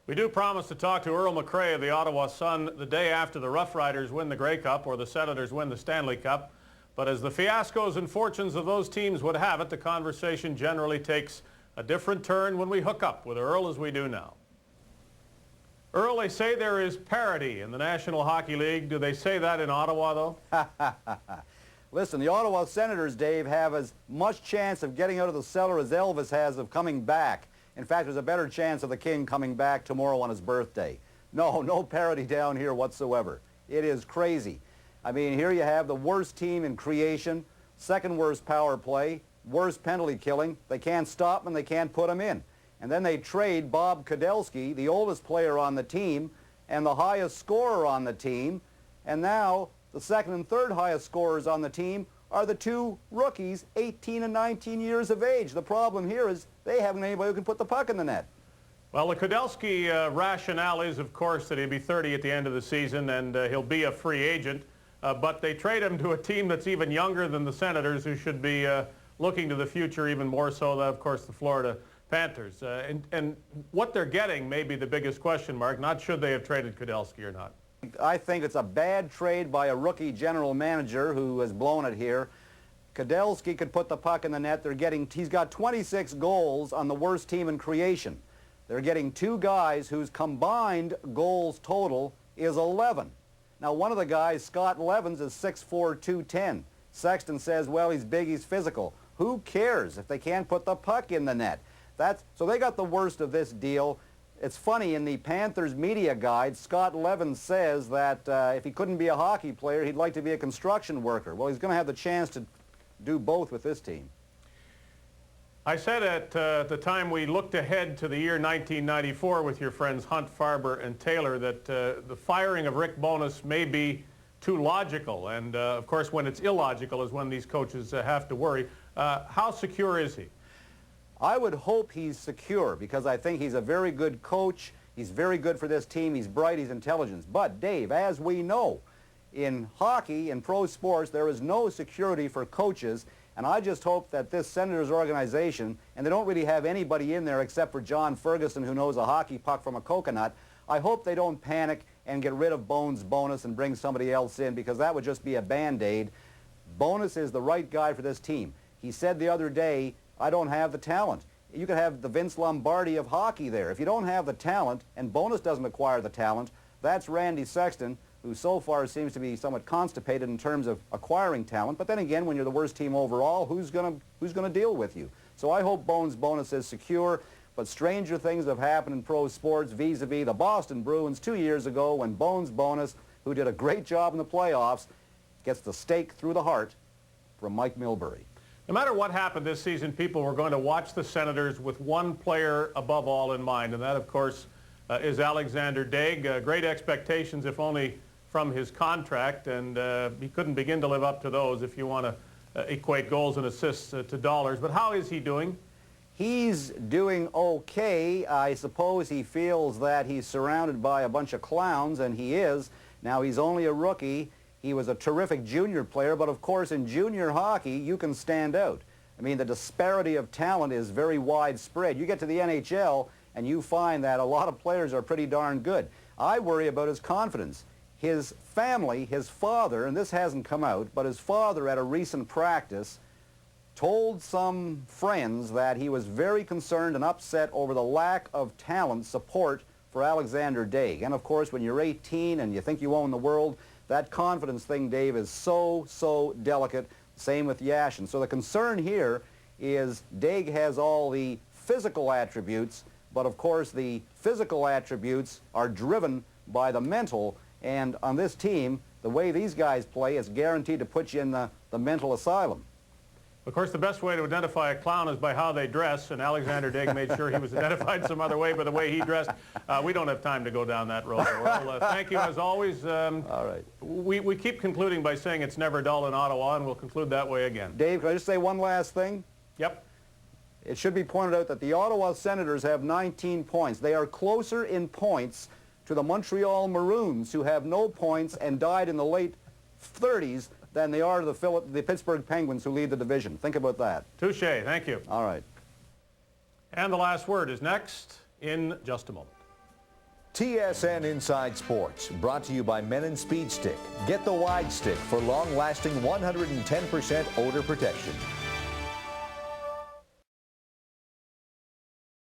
We do promise to talk to Earl McRae of the Ottawa Sun the day after the Rough Riders win the Grey Cup or the Senators win the Stanley Cup. But as the fiascos and fortunes of those teams would have it, the conversation generally takes a different turn when we hook up with Earl as we do now. Earl, they say there is parity in the National Hockey League. Do they say that in Ottawa, though? Listen, the Ottawa Senators, Dave, have as much chance of getting out of the cellar as Elvis has of coming back. In fact, there's a better chance of the King coming back tomorrow on his birthday. No parity down here whatsoever. It is crazy. I mean, here you have the worst team in creation, second worst power play, worst penalty killing. They can't stop them and they can't put them in. And then they trade Bob Kudelski, the oldest player on the team and the highest scorer on the team. And now the second and third highest scorers on the team are the two rookies, 18 and 19 years of age. The problem here is they haven't anybody who can put the puck in the net. Well, the Kudelski rationale is, of course, that he'll be 30 at the end of the season and he'll be a free agent. But they trade him to a team that's even younger than the Senators, who should be looking to the future even more so than, of course, the Florida Panthers. And what they're getting may be the biggest question mark, not should they have traded Kudelski or not. I think it's a bad trade by a rookie general manager who has blown it here. Kudelski could put the puck in the net. He's got 26 goals on the worst team in creation. They're getting two guys whose combined goals total is 11. Now, one of the guys, Scott Levens, is 6'4", 210. Sexton says, well, he's big, he's physical. Who cares if they can't put the puck in the net? So they got the worst of this deal. It's funny, in the Panthers media guide, Scott Levens says that if he couldn't be a hockey player, he'd like to be a construction worker. Well, he's going to have the chance to do both with this team. I said at the time we looked ahead to the year 1994 with your friends Hunt, Farber, and Taylor that the firing of Rick Bowness may be too logical. And, of course, when it's illogical is when these coaches have to worry. How secure is he? I would hope he's secure because I think he's a very good coach. He's very good for this team. He's bright. He's intelligent. But, Dave, as we know, in hockey, in pro sports, there is no security for coaches. And I just hope that this Senators organization, and they don't really have anybody in there except for John Ferguson, who knows a hockey puck from a coconut, I hope they don't panic and get rid of Bowness and bring somebody else in, because that would just be a Band-Aid. Bowness is the right guy for this team. He said the other day, I don't have the talent. You could have the Vince Lombardi of hockey there. If you don't have the talent, and Bowness doesn't acquire the talent, that's Randy Sexton, who so far seems to be somewhat constipated in terms of acquiring talent. But then again, when you're the worst team overall, who's going to deal with you? So I hope Bowness is secure. But stranger things have happened in pro sports vis-a-vis the Boston Bruins 2 years ago when Bowness, who did a great job in the playoffs, gets the stake through the heart from Mike Milbury. No matter what happened this season, people were going to watch the Senators with one player above all in mind, and that, of course, is Alexander Daig. Great expectations, if only from his contract, and he couldn't begin to live up to those if you want to equate goals and assists to dollars. But how is he doing? He's doing okay. I suppose he feels that he's surrounded by a bunch of clowns, and he is. Now, he's only a rookie. He was a terrific junior player, but of course in junior hockey you can stand out. I mean, the disparity of talent is very widespread. You get to the NHL and you find that a lot of players are pretty darn good. I worry about his confidence. His family, his father, and this hasn't come out, but his father at a recent practice told some friends that he was very concerned and upset over the lack of talent support for Alexander Daig. And of course, when you're 18 and you think you own the world, that confidence thing, Dave, is so delicate. Same with Yashin. So the concern here is Daig has all the physical attributes, but of course the physical attributes are driven by the mental. And on this team, the way these guys play, it's guaranteed to put you in the mental asylum. Of course, the best way to identify a clown is by how they dress, and Alexander Daig made sure he was identified some other way by the way he dressed. We don't have time to go down that road. Well, thank you, as always. All right. We keep concluding by saying it's never dull in Ottawa, and we'll conclude that way again. Dave, can I just say one last thing? Yep. It should be pointed out that the Ottawa Senators have 19 points. They are closer in points to the Montreal Maroons, who have no points and died in the late 30s, than they are to the Pittsburgh Penguins, who lead the division. Think about that. Touche. Thank you. All right. And the last word is next in just a moment. TSN Inside Sports, brought to you by Men & Speed Stick. Get the wide stick for long-lasting 110% odor protection.